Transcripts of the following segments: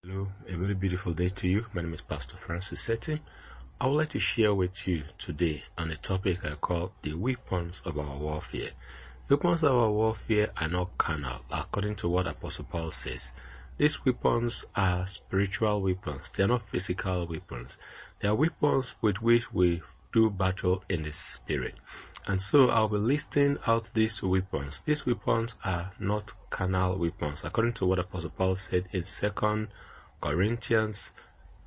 Hello, a very beautiful day to you. My name is Pastor Francis Setting. I would like to share with you today on a topic I call the weapons of our warfare. Weapons of our warfare are not carnal, according to what Apostle Paul says. These weapons are spiritual weapons. They are not physical weapons. They are weapons with which we do battle in the spirit. And so I'll be listing out these weapons. These weapons are not carnal weapons, according to what Apostle Paul said in 2 Corinthians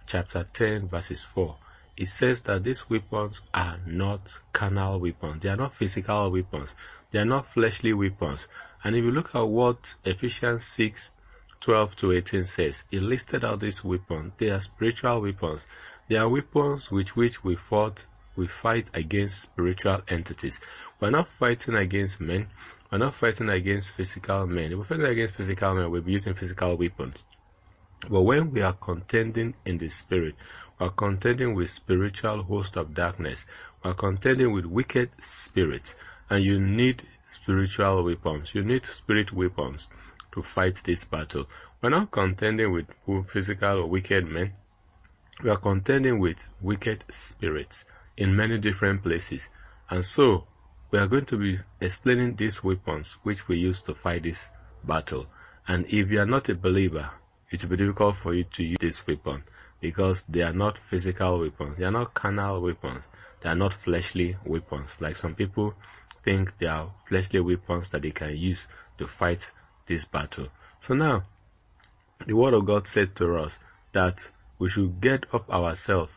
chapter 10 verses 4. It says that these weapons are not carnal weapons. They are not physical weapons. They are not fleshly weapons. And if you look at what Ephesians 6:12 to 18 says, it listed out these weapons. They are spiritual weapons. They are weapons with which we fight against spiritual entities. We're not fighting against men. We're not fighting against physical men. If we're fighting against physical men, we'll be using physical weapons. But when we are contending in the spirit, we are contending with spiritual host of darkness. We are contending with wicked spirits. And you need spiritual weapons. You need spirit weapons to fight this battle. We're not contending with physical or wicked men. We are contending with wicked spirits in many different places. And so, we are going to be explaining these weapons which we use to fight this battle. And if you are not a believer, it will be difficult for you to use this weapon because they are not physical weapons. They are not carnal weapons. They are not fleshly weapons. Like some people think they are fleshly weapons that they can use to fight this battle. So now, the Word of God said to us that we should get up ourselves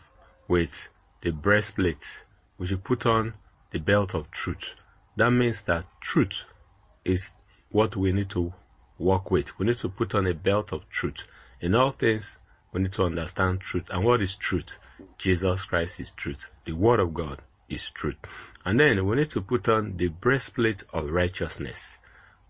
with the breastplate. We should put on the belt of truth. That means that truth is what we need to walk with. We need to put on a belt of truth. In all things, we need to understand truth. And what is truth? Jesus Christ is truth. The Word of God is truth. And then we need to put on the breastplate of righteousness.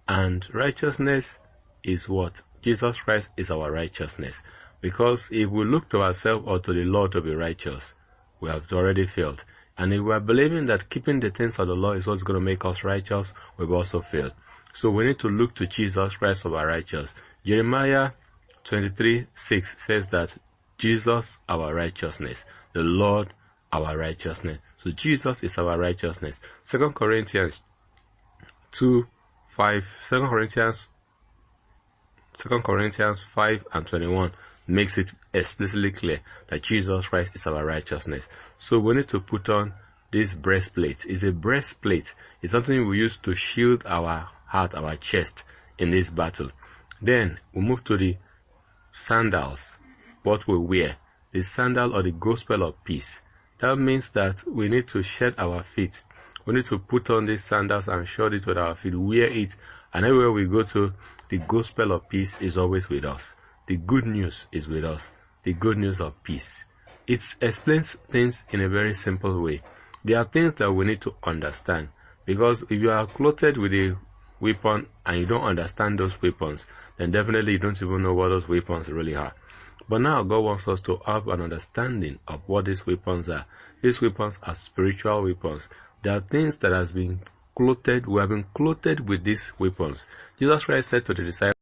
And righteousness is what? Jesus Christ is our righteousness. Because if we look to ourselves or to the Lord to be righteous, we have already failed. And if we are believing that keeping the things of the law is what's going to make us righteous, we've also failed. So we need to look to Jesus Christ for our righteousness. Jeremiah 23:6 says that Jesus our righteousness, the Lord our righteousness. So Jesus is our righteousness. 2 Corinthians 5:21 makes it explicitly clear that Jesus Christ is our righteousness. So we need to put on this breastplate. It's a breastplate. It's something we use to shield our heart, our chest in this battle. Then we move to the sandals, what we wear. The sandal or the gospel of peace. That means that we need to shed our feet. We need to put on these sandals and shod it with our feet, wear it, and everywhere we go to, the gospel of peace is always with us. The good news is with us. The good news of peace. It explains things in a very simple way. There are things that we need to understand. Because if you are clothed with a weapon and you don't understand those weapons, then definitely you don't even know what those weapons really are. But now God wants us to have an understanding of what these weapons are. These weapons are spiritual weapons. There are things that has been clothed, we have been clothed with these weapons. Jesus Christ said to the disciples,